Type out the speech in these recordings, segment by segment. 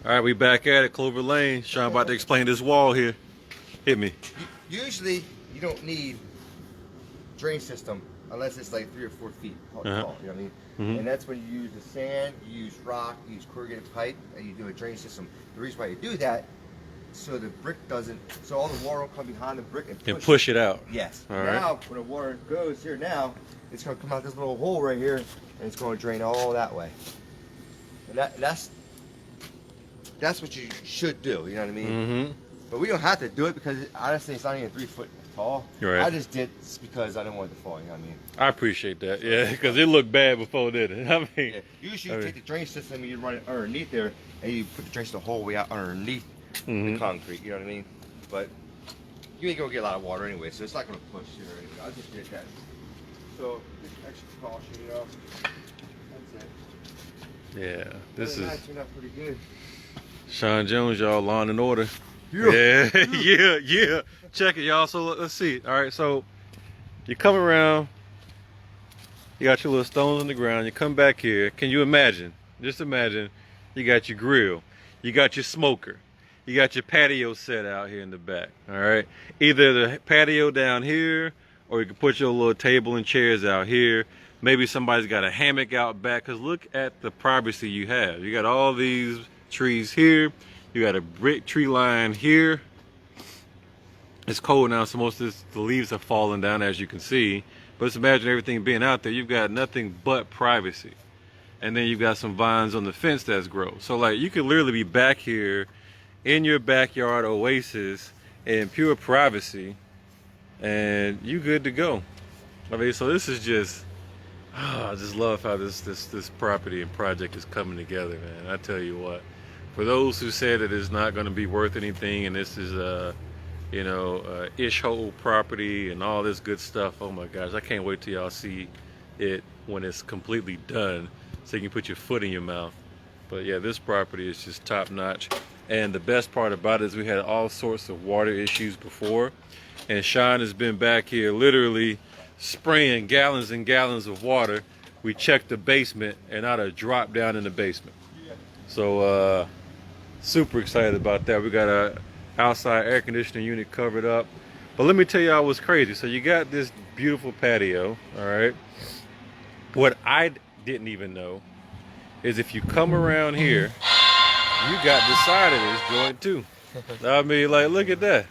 All right, we back at it, Clover Lane. Sean about to explain this wall here. Hit me. Usually, you don't need drain system unless it's like 3 or 4 feet tall. You know what I mean? And that's when you use the sand, you use rock, you use corrugated pipe, and you do a drain system. The reason why you do that, so the brick doesn't, so all the water will come behind the brick and push it out. Yes. All now, right. when the water goes here now, it's going to come out this little hole right here, and it's going to drain all that way. And that's what you should do. You know what I mean? But we don't have to do it because honestly, it's not even 3 foot tall. Right. I just did it because I didn't want it to fall. You know what I mean? I appreciate that. Yeah, because it looked bad before, didn't it? I mean, yeah. Usually you take the drain system and you run it underneath there, and you put the drain system the whole way out underneath the concrete. You know what I mean? But you ain't gonna get a lot of water anyway, so it's not gonna push here or anything. I just did that. So just extra caution, you know. That's it. Yeah, this is turned out pretty good. Sean Jones, y'all, Law and Order. Yeah. Yeah. Check it, y'all. So let's see. All right, so you come around, you got your little stones on the ground, you come back here. Can you imagine? Just imagine you got your grill, you got your smoker, you got your patio set out here in the back. All right, either the patio down here, or you can put your little table and chairs out here. Maybe somebody's got a hammock out back, because look at the privacy you have. You got all these trees here, you got a brick tree line here. It's cold now, so most of the leaves have fallen down, as you can see. But just imagine everything being out there. You've got nothing but privacy. And then you've got some vines on the fence that's grow. So like you could literally be back here in your backyard oasis in pure privacy, and you good to go. I mean, so this is just, I just love how this property and project is coming together, man. I tell you what, for those who said that it's not going to be worth anything and this is ish hole property and all this good stuff, oh my gosh, I can't wait till y'all see it when it's completely done, so you can put your foot in your mouth. But yeah, this property is just top notch, and the best part about it is we had all sorts of water issues before, and Sean has been back here literally spraying gallons and gallons of water. We checked the basement and not a drop down in the basement. So super excited about that. We got a outside air conditioning unit covered up. But let me tell y'all what's crazy. So you got this beautiful patio, all right? What I didn't even know is if you come around here, you got the side of this joint too. I mean, like, look at that.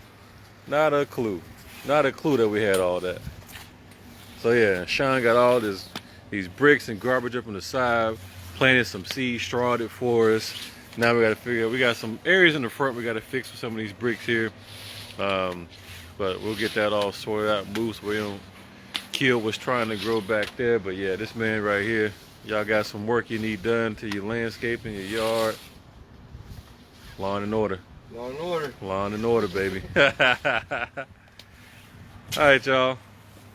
Not a clue. Not a clue that we had all that. So yeah, Sean got all these bricks and garbage up on the side, planted some seeds, strawed it for us. Now we got to figure out, we got some areas in the front we got to fix with some of these bricks here. But we'll get that all sorted out, move so we don't kill what's trying to grow back there. But yeah, this man right here, y'all got some work you need done to your landscaping, your yard. Lawn and order. Law and order. Lawn and order, baby. All right, y'all.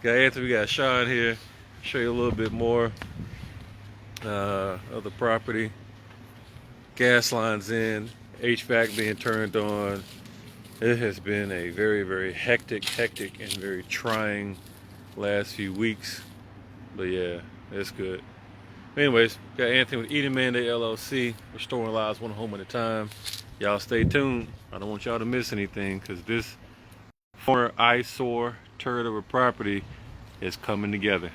Got Anthony, we got Sean here. Show you a little bit more of the property. Gas lines in, HVAC being turned on. It has been a very, very hectic and very trying last few weeks. But yeah, it's good. Anyways, got Anthony with Eden Mandate LLC, restoring lives one home at a time. Y'all stay tuned. I don't want y'all to miss anything, because this former eyesore turd of a property is coming together.